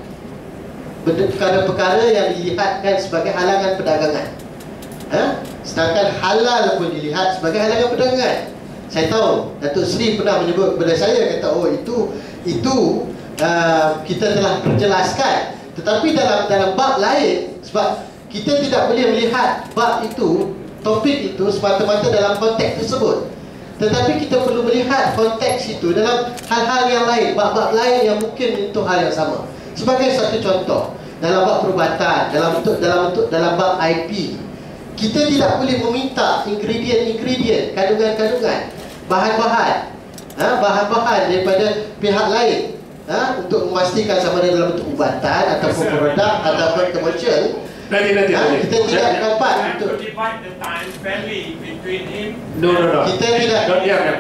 perkara-perkara yang dilihatkan sebagai halangan perdagangan. Sedangkan halal pun dilihat sebagai halangan perdagangan. Saya tahu Datuk Seri pernah menyebut kepada saya, kata oh itu kita telah perjelaskan. Tetapi dalam bab lain, sebab kita tidak boleh melihat bab itu, topik itu semata-mata dalam konteks tersebut, tetapi kita perlu melihat konteks itu dalam hal-hal yang lain, bab-bab lain yang mungkin menyentuh hal yang sama. Sebagai satu contoh, dalam bab perubatan, dalam bab IP, kita tidak boleh meminta ingredient, kandungan-kandungan, bahan-bahan daripada pihak lain untuk memastikan sama ada dalam bentuk ubatan ataupun produk ataupun komersial. Nanti. Kita tidak dapat untuk divide the time fairly between him. No. Kita tidak.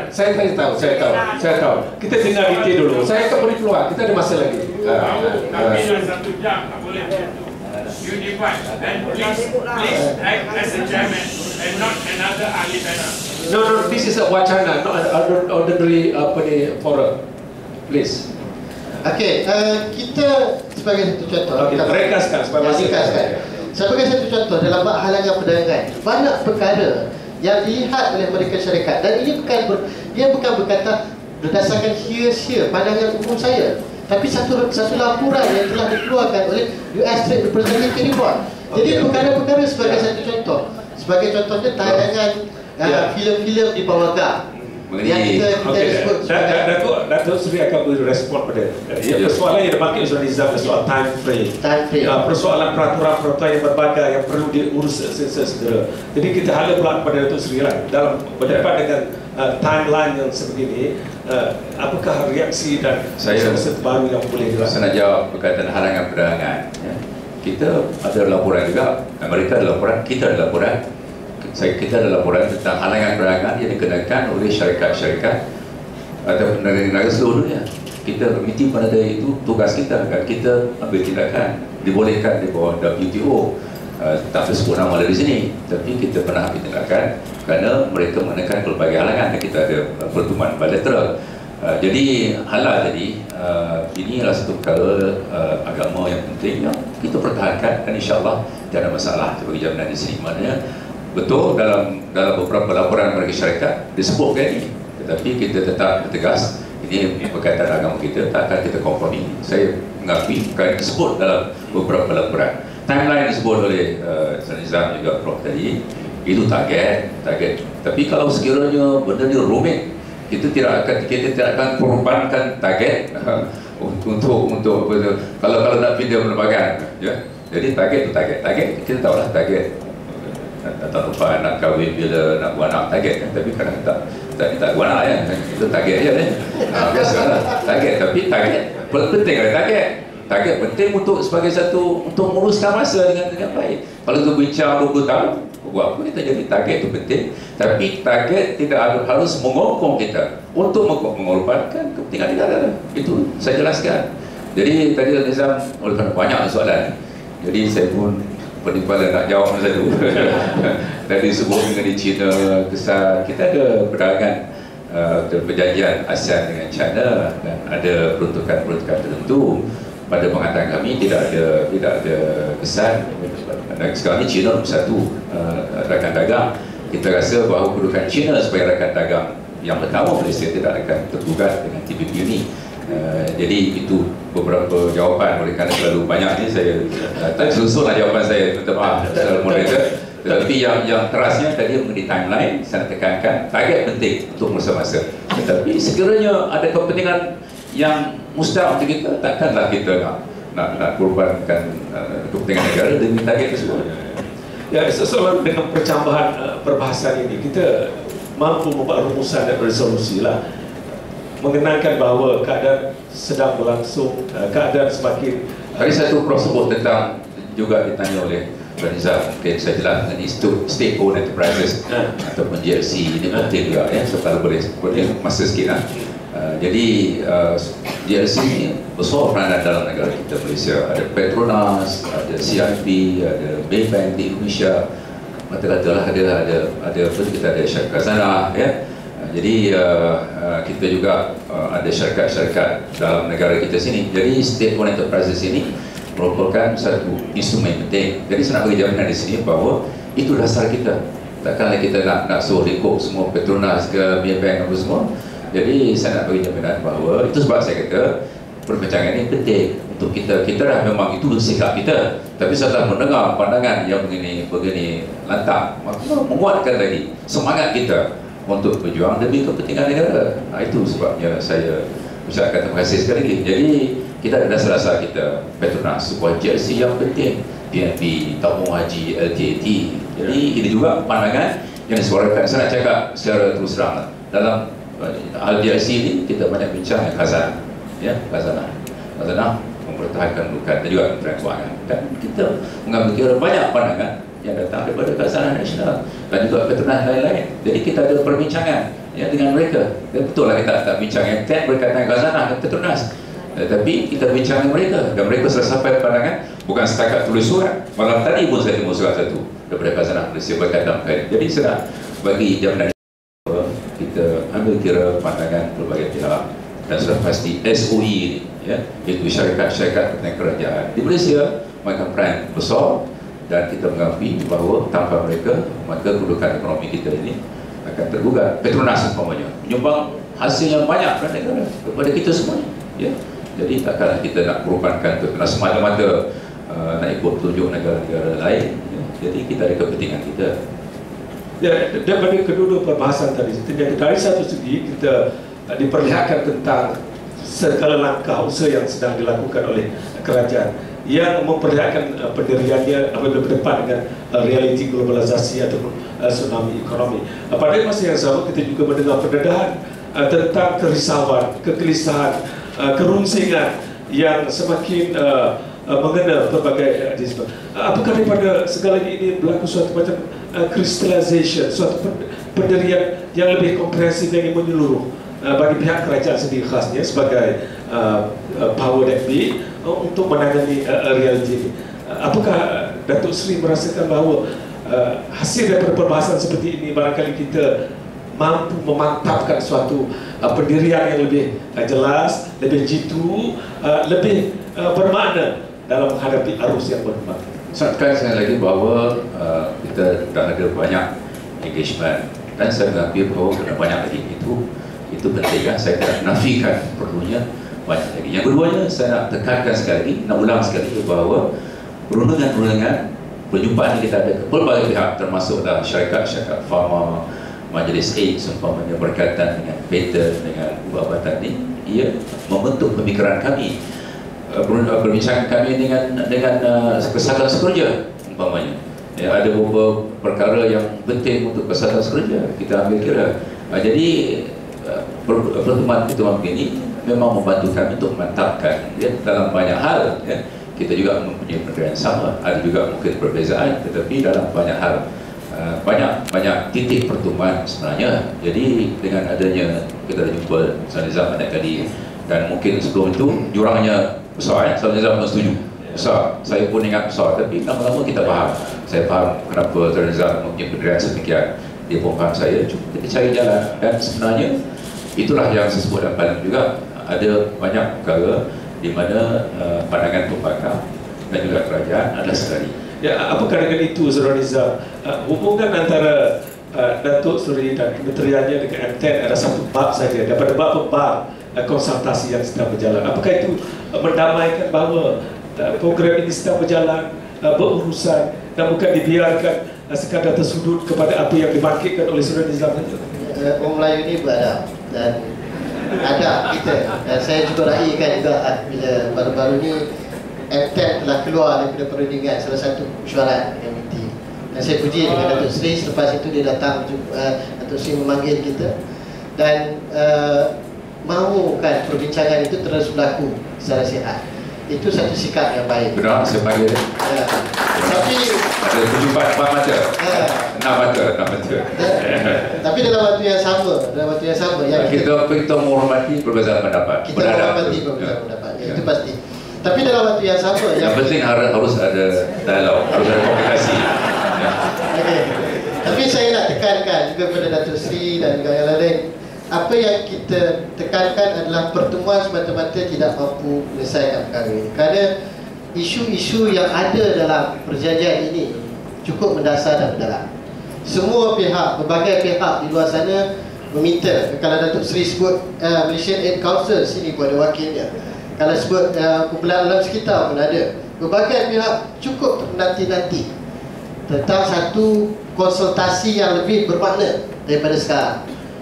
Saya tahu. Kita dengar detail dulu. Saya tak boleh keluar. Kita ada masa lagi. Tapi dalam 1 jam tak boleh macam tu. You divide and please act as a chairman and not another ahli panel. No. This is a wacana, not an ordinary forum. Please. Okey, kita sebagai satu contoh. Kita ringkaskan supaya masih sebagai satu contoh dalam bab halangan perdagangan, banyak perkara yang dilihat oleh Amerika Syarikat, dan ini dia bukan berkata berdasarkan hear pandangan umum saya, tapi satu laporan yang telah dikeluarkan oleh US Trade Representative Report. Jadi perkara-perkara sebagai satu contoh. Sebagai contohnya tayangan filem-filem di bawah gam yang kita sebut. Datuk Seri akan beri respon pada persoalan yang dibangkit oleh Nizam, soal time frame. Persoalan peraturan-peraturan yang berbagai yang perlu diurus segera. Jadi kita hala pula kepada Datuk Seri dalam berdepan dengan timeline yang sebegini, apakah reaksi dan usaha baru yang boleh dilakukan? Saya nak jawab berkaitan halangan perdagangan. Kita ada laporan juga, Amerika ada laporan, kita ada laporan. kita ada laporan tentang halangan-halangan yang dikenakan oleh syarikat-syarikat atau negara-negara seluruh dunia. Kita bermiti pada itu tugas kita agar kita ambil tindakan. Dibolehkan di bawah WTO, tak tersebut nama dari sini, tapi kita pernah ambil tindakan kerana mereka menekan pelbagai halangan dan kita ada pertemuan bilateral. Jadi halal tadi, ini adalah satu perkara agama yang penting yang kita pertahankan dan insyaAllah tiada masalah bagi jaminan di sini. Maknanya betul dalam beberapa laporan mereka syarikat disebutkan ini, tetapi kita tetap tegas. Ini berkaitan agama kita, tak akan kita kompromi. Saya mengakui kerana disebut dalam beberapa laporan. Timeline disebut oleh Nizam juga Prof tadi, itu target. Tapi kalau sekiranya benda ni rumit, kita tidak akan korbankan target untuk kalau nak pindah penerbangan, ya. Jadi target itu target kita tahulah target. Tak lupa nak kahwin bila nak buat anak target kan, tapi kadang tak buat anak ya, itu target je kan. Biasalah target, tapi target penting ada target penting untuk sebagai satu untuk menguruskan masa dengan baik. Kalau kita bincang 20 tahun buat apa, kita jadi target itu penting, tapi target tidak harus mengokong kita untuk mengorbankan kepentingan negara. Itu saya jelaskan. Jadi tadi Nizam oleh kerana banyak soalan, jadi saya pun penimbalan nak jawab satu. Tadi sebut mengenai China, kesan kita ada perdagangan perjanjian ASEAN dengan China dan ada peruntukan-peruntukan tertentu. Pada pengatakan kami tidak ada kesan. Dan sekarang ini China nomor satu rakan dagang. Kita rasa bahawa kedudukan China sebagai rakan dagang yang pertama Malaysia tidak akan tergugat dengan TPP ini. Jadi itu beberapa jawapan, oleh kerana terlalu banyak ni saya tak susunlah jawapan saya, minta maaf secara moderator. Tetapi yang terasnya tadi mengenai timeline, saya tekankan target penting untuk masa-masa. Tetapi sekiranya ada kepentingan yang mustahil untuk kita, takkanlah kita nak korbankan kepentingan negara demi target tersebut. Ya, sesuai dengan percambahan perbahasan ini, kita mampu membuat rumusan dan resolusi lah, mengenalkan bahawa keadaan sedang berlangsung, keadaan semakin Hari satu Prof sebut tentang juga ditanya oleh Nizam, mungkin saya jelas mengenai state owned enterprises ataupun GLC ini penting juga ya, so kalau boleh masa sikit lah. Jadi GLC ini besar peranan dalam negara kita Malaysia. Ada Petronas, ada CIMB, ada Maybank di Indonesia. Kata-katalah ada apa kita ada Syarikat Khazanah ya. Jadi kita juga ada syarikat-syarikat dalam negara kita sini. Jadi state owned enterprises ini merupakan satu instrumen penting. Jadi saya nak bagi jaminan di sini bahawa itu dasar kita. Takkanlah kita nak suruh ikut semua Petronas ke Maybank apa semua. Jadi saya nak bagi jaminan bahawa itu sebab saya kata perbincangan ini penting untuk kita dah memang itu sikap kita. Tapi setelah mendengar pandangan yang begini lantang, maka menguatkan lagi semangat kita untuk berjuang demi kepentingan negara. Itu sebabnya saya ucapkan terima kasih sekali lagi. Jadi kita ada dasar-dasar kita, Petronas, sebuah GLC yang penting, PNP, tabung haji, LTT. Jadi ini juga pandangan yang disuarakan. Saya nak cakap secara terus terang dalam hal GLC ini kita banyak bincang dengan Khazanah, ya, Khazanah mempertahankan bukan dan juga Kementerian Kewangan, dan kita mengambil kira banyak pandangan yang datang daripada Khazanah Nasional dan juga Petronas lain-lain. Jadi kita ada perbincangan ya dengan mereka. Dan betul lah kita tak bincang yang berkaitan Khazanah dan Petronas, tapi kita bincang dengan mereka dan mereka sudah sampai pandangan, bukan setakat tulis surat. Malam tadi pun saya temu surat satu daripada Khazanah Malaysia berkaitan. Jadi saya nak bagi jaminan kita ambil kira pandangan pelbagai pihak dan sudah pasti SOE ini ya, iaitu syarikat-syarikat pertanian kerajaan di Malaysia makan peran besar, dan kita mengakui bahawa tanpa mereka maka kedudukan ekonomi kita ini akan tergugat. Petronas umpamanya menyumbang hasil yang banyak kepada negara, kepada kita semuanya ya. Jadi takkanlah kita nak korbankan Petronas semata-mata nak ikut tunjuk negara-negara lain ya. Jadi kita ada kepentingan kita. Ya, daripada kedua-dua perbahasan tadi, dari satu segi kita diperlihatkan tentang segala langkah usaha yang sedang dilakukan oleh kerajaan yang memperlihatkan pendiriannya apabila berdepan dengan realiti globalisasi ataupun tsunami ekonomi. Pada masa yang sama kita juga mendengar pendedahan tentang kerisauan, kegelisahan, kerungsingan yang semakin mengenal pelbagai disebut. Apakah daripada segala ini berlaku suatu macam crystallization, suatu pendirian yang lebih komprehensif, yang menyeluruh bagi pihak kerajaan sendiri khasnya sebagai power that be untuk menangani realiti ini. Apakah Datuk Seri merasakan bahawa hasil daripada perbahasan seperti ini barangkali kita mampu memantapkan suatu pendirian yang lebih jelas, lebih jitu, lebih bermakna dalam menghadapi arus yang berkembang? Sampaikan saya lagi bahawa kita dah ada banyak engagement dan saya mengambil bahawa kena banyak lagi itu penting kan. Saya tidak nafikan perlunya banyak lagi. Yang keduanya saya nak tekankan sekali lagi, nak ulang sekali bahawa perundingan perjumpaan yang kita ada ke pelbagai pihak termasuklah syarikat farma, majlis aid seumpamanya berkaitan dengan patent, dengan ubah-ubatan ini, ia membentuk pemikiran kami, perbincangan kami dengan kesatuan sekerja umpamanya. Ya, ada beberapa perkara yang penting untuk kesatuan sekerja kita ambil kira. Jadi pertemuan begini memang membantu kami untuk memantapkan ya, dalam banyak hal ya. Kita juga mempunyai pendirian sama, ada juga mungkin perbezaan, tetapi dalam banyak hal banyak titik pertemuan sebenarnya. Jadi dengan adanya kita jumpa Saudara Nizam tadi, dan mungkin sebelum itu jurangnya besar ya, Saudara Nizam setuju besar, saya pun ingat besar, tapi lama-lama kita faham. Saya faham kenapa Saudara Nizam mempunyai pendirian sedemikian, dia pun faham saya, cuma kita cari jalan. Dan sebenarnya itulah yang saya sebut, dan paling juga ada banyak perkara di mana pandangan pembakar dan juga kerajaan adalah sekali. Ya, apakah dengan itu Saudara Nizam, hubungan antara Datuk Seri dan kementeriannya dengan MTN ada satu bab saja daripada bab konsultasi yang sedang berjalan? Apakah itu mendamaikan bahawa program ini sedang berjalan, berurusan, dan bukan dibiarkan sekadar tersudut kepada apa yang dibangkitkan oleh Saudara Nizam? Orang Melayu ni beradab dan adab kita, dan saya juga raikan juga bila baru-baru ni MTN telah keluar daripada perundingan salah satu mesyuarat MT, dan saya puji dengan Datuk Seri. Selepas itu dia datang, Datuk Seri memanggil kita dan mahukan perbincangan itu terus berlaku secara sihat. Itu satu sikap yang baik. Benar, saya panggil. Tapi ada 7 mata, 6 mata. Tapi dalam waktu yang sama, yang kita menghormati perbezaan pendapat. Kita menghormati perbezaan pendapat. Ya, itu pasti. Tapi dalam waktu yang sama, yang penting harus ada dialog, harus ada komunikasi. Ya. Okay. Tapi saya nak tekankan juga kepada Datuk Seri dan juga yang lain, apa yang kita tekankan adalah pertemuan semata-mata tidak mampu menyelesaikan perkara ini, kerana isu-isu yang ada dalam perjanjian ini cukup mendasar dan mendalam. Semua pihak, berbagai pihak di luar sana meminta. Kalau Datuk Seri sebut Malaysian Aid Council, sini pun ada wakilnya. Kalau sebut kumpulan alam sekitar pun ada. Berbagai pihak cukup menanti-nanti tentang satu konsultasi yang lebih bermakna daripada sekarang,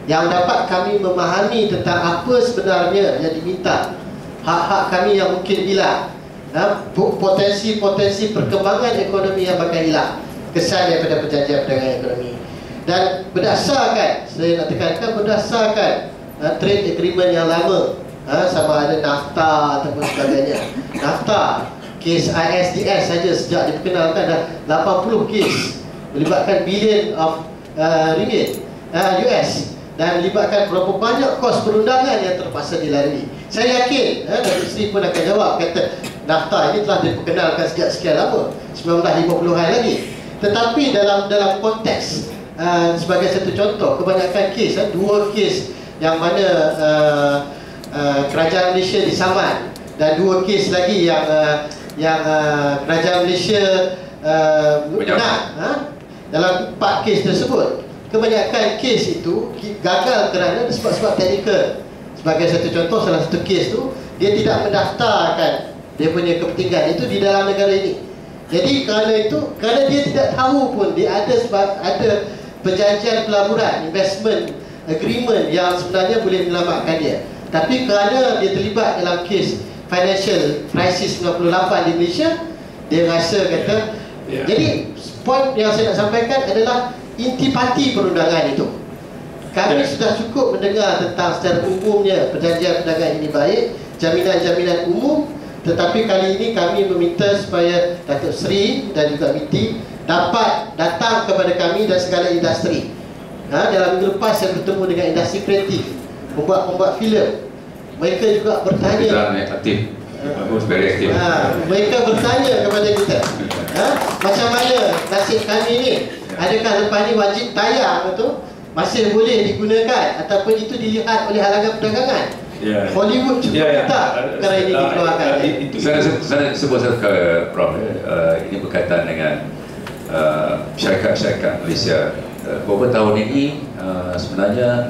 yang dapat kami memahami tentang apa sebenarnya yang diminta, hak-hak kami yang mungkin hilang, potensi-potensi perkembangan ekonomi yang bakal hilang, kesan daripada perjanjian perdagangan ekonomi. Dan berdasarkan, saya nak tekankan, berdasarkan trade agreement yang lama, sama ada NAFTA ataupun sebagainya. NAFTA, kes ISDS saja sejak diperkenalkan dah 80 kes, melibatkan bilion of ringgit US, dan melibatkan berapa banyak kos perundangan yang terpaksa dilalui. Saya yakin Datuk Seri pun akan jawab, kata NAFTA ini telah diperkenalkan sejak sekian lama, 1950-an lagi. Tetapi dalam konteks sebagai satu contoh, kebanyakan kes, 2 kes yang mana kerajaan Malaysia disaman, dan 2 kes lagi yang kerajaan Malaysia menang. Dalam 4 kes tersebut, kebanyakan kes itu gagal kerana sebab-sebab teknikal. Sebagai satu contoh, salah satu kes tu dia tidak mendaftarkan dia punya kepentingan itu di dalam negara ini. Jadi kerana dia tidak tahu pun dia ada perjanjian pelaburan, investment agreement yang sebenarnya boleh menyelamatkan dia. Tapi kerana dia terlibat dalam kes financial crisis 98 di Malaysia, dia rasa kata jadi poin yang saya nak sampaikan adalah intipati perundangan itu. Kami sudah cukup mendengar tentang secara umumnya perjanjian perdagangan ini baik, jaminan-jaminan umum, Tetapi kali ini kami meminta supaya Datuk Seri dan juga MITI dapat datang kepada kami dan segala industri. Dalam minggu lepas saya bertemu dengan industri kreatif, pembuat filem. Mereka juga bertanya. Kita aktif. Bagus, very aktif. Mereka bertanya kepada kita, macam mana nasib kami ni? Adakah lepas ni wajib tayang tu masih boleh digunakan ataupun itu dilihat oleh halangan perdagangan? Hollywood juga tak perkara ini dikeluarkan. Saya sebut ke Prof, ini berkaitan dengan syarikat-syarikat Malaysia. Beberapa tahun ini sebenarnya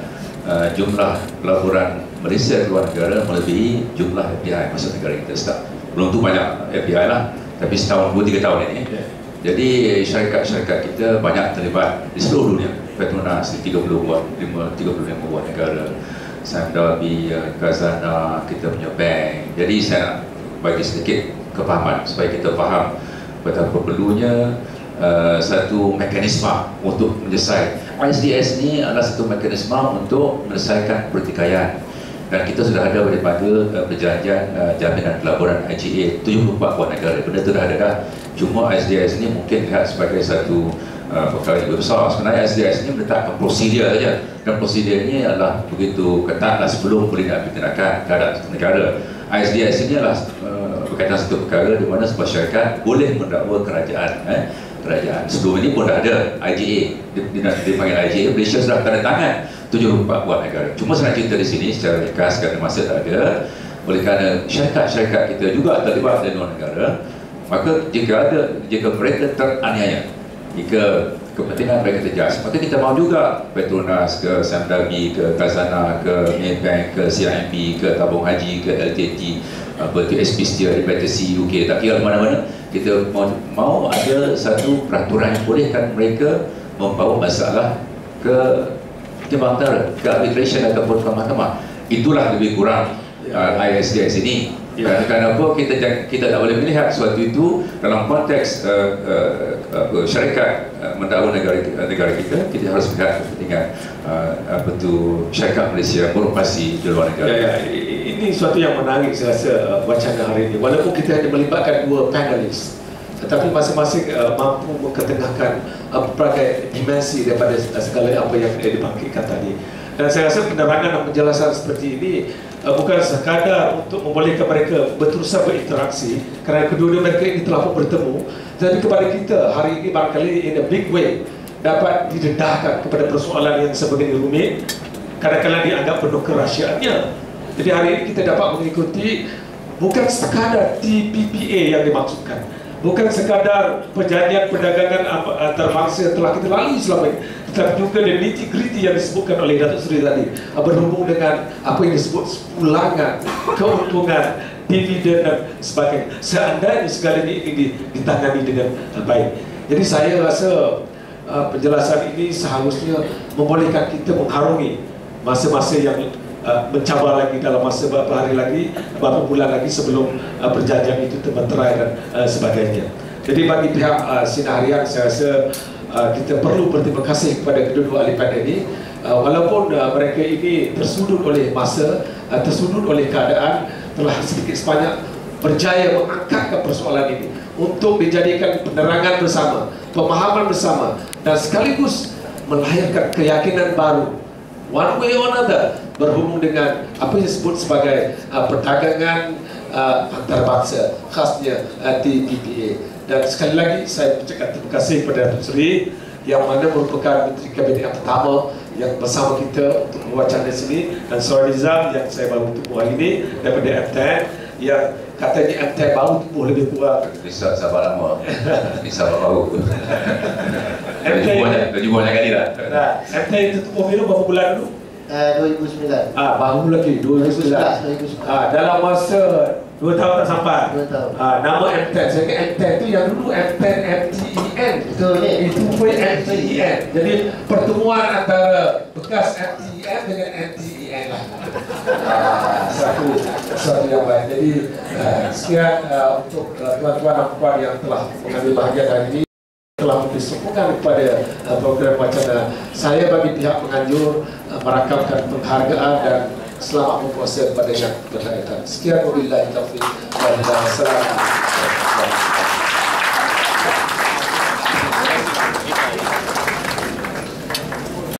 jumlah pelaburan Malaysia ke luar negara melebihi jumlah FDI masuk negara kita. Belum tu banyak FDI lah, tapi setahun 2-3 tahun ini. Jadi syarikat-syarikat kita banyak terlibat di seluruh dunia. Petronas di 35 buah negara, Samdalbi, Khazanah, kita punya bank. Jadi saya nak bagi sedikit kepahaman supaya kita faham betapa perlunya satu mekanisme untuk menyelesaikan. ISDS ni adalah satu mekanisme untuk menyelesaikan pertikaian, dan kita sudah ada daripada perjanjian jaminan pelaburan IGA 74 buah negara. Benda tu dah ada dah. Cuma ISDS ni mungkin lihat sebagai satu perkara yang besar. Sebenarnya ISDS ni meletakkan prosedur saja, dan prosedur ini adalah begitu ketatlah sebelum boleh diambil tindakan terhadap satu negara. ISDS ini adalah berkaitan satu perkara di mana sebuah syarikat boleh mendakwa kerajaan. Kerajaan sebelum ini pun dah ada IGA, dipanggil IGA. Malaysia sudah tanda tangan 74 buah negara. Cuma saya nak cerita di sini secara ringkas kerana masa tak ada. Oleh kerana syarikat-syarikat kita juga terlibat di luar negara, maka jika mereka teraniaya, jika kepentingan mereka terjejas, maka kita mahu juga Petronas ke Samdalbi ke Khazanah ke Maybank ke CIMB ke Tabung Haji ke LTT ke SP Steel, Battersea UK, tak kira mana-mana, kita mahu ada satu peraturan yang bolehkan mereka membawa masalah ke Timbalan Antara, ke arbitration ataupun ke mahkamah. Itulah lebih kurang ISDS ini. Kerana apa kita tak boleh melihat sesuatu itu dalam konteks syarikat mendakwa negara kita. Kita harus melihat kepentingan syarikat Malaysia beroperasi di luar negara. Ini suatu yang menarik saya rasa wacana hari ini. Walaupun kita hanya melibatkan 2 panelis, tetapi masing-masing mampu mengetengahkan berbagai dimensi daripada segala apa yang dibangkitkan tadi. Dan saya rasa penerangan dan penjelasan seperti ini bukan sekadar untuk membolehkan mereka berterusan berinteraksi, kerana kedua-dua mereka ini telah pun bertemu, tapi kepada kita hari ini barangkali in a big way dapat didedahkan kepada persoalan yang sebegini rumit, kadang-kadang dianggap penuh kerahsiaannya. Jadi hari ini kita dapat mengikuti bukan sekadar TPPA yang dimaksudkan, bukan sekadar perjanjian perdagangan antarabangsa yang telah kita lalui selama ini, tetapi juga the nitty-gritty yang disebutkan oleh Datuk Seri tadi, berhubung dengan apa yang disebut pulangan, keuntungan, dividen dan sebagainya. Seandainya segala ini ditangani dengan baik. Jadi saya rasa penjelasan ini seharusnya membolehkan kita mengharungi masa-masa yang mencabar lagi dalam masa beberapa hari lagi, beberapa bulan lagi sebelum perjanjian itu termeterai dan sebagainya. Jadi bagi pihak Sinar Harian, saya rasa kita perlu berterima kasih kepada kedua-dua ahli panel ini. Walaupun mereka ini tersudut oleh masa, tersudut oleh keadaan, telah sedikit sebanyak berjaya mengangkat persoalan ini untuk dijadikan penerangan bersama, pemahaman bersama, dan sekaligus melahirkan keyakinan baru one way or another berhubung dengan apa yang disebut sebagai perdagangan antarabangsa, khasnya TPPA. Dan sekali lagi saya ucapkan terima kasih kepada Datuk Seri yang mana merupakan Menteri Kabinet yang pertama yang bersama kita untuk mewacana sini, dan Saudara Nizam yang saya baru tumbuh hari ini daripada MTN yang katanya MTN baru tumbuh lebih kurang. Bisa sabar lama. Bisa sabar baru. Lagi banyak kali dah. MTN itu tumbuh berapa bulan dulu? 2009. Baru lagi 2009. Dalam masa 2 tahun tak sampai. 2 tahun. Nama MTN, saya kata MTN itu yang dulu MTN MTEN. Betul ni. Itu pun MTEN. Jadi pertemuan antara bekas MTEN dengan MTEN lah. Satu yang baik. Jadi sekian untuk tuan-tuan dan puan yang telah mengambil bahagian hari ini, telah memberi sokongan kepada program wacana. Saya bagi pihak penganjur merakamkan penghargaan dan selamat berpuasa kepada yang berkaitan. Sekian wabillahi taufiq wal hidayah. Assalamualaikum warahmatullahi wabarakatuh.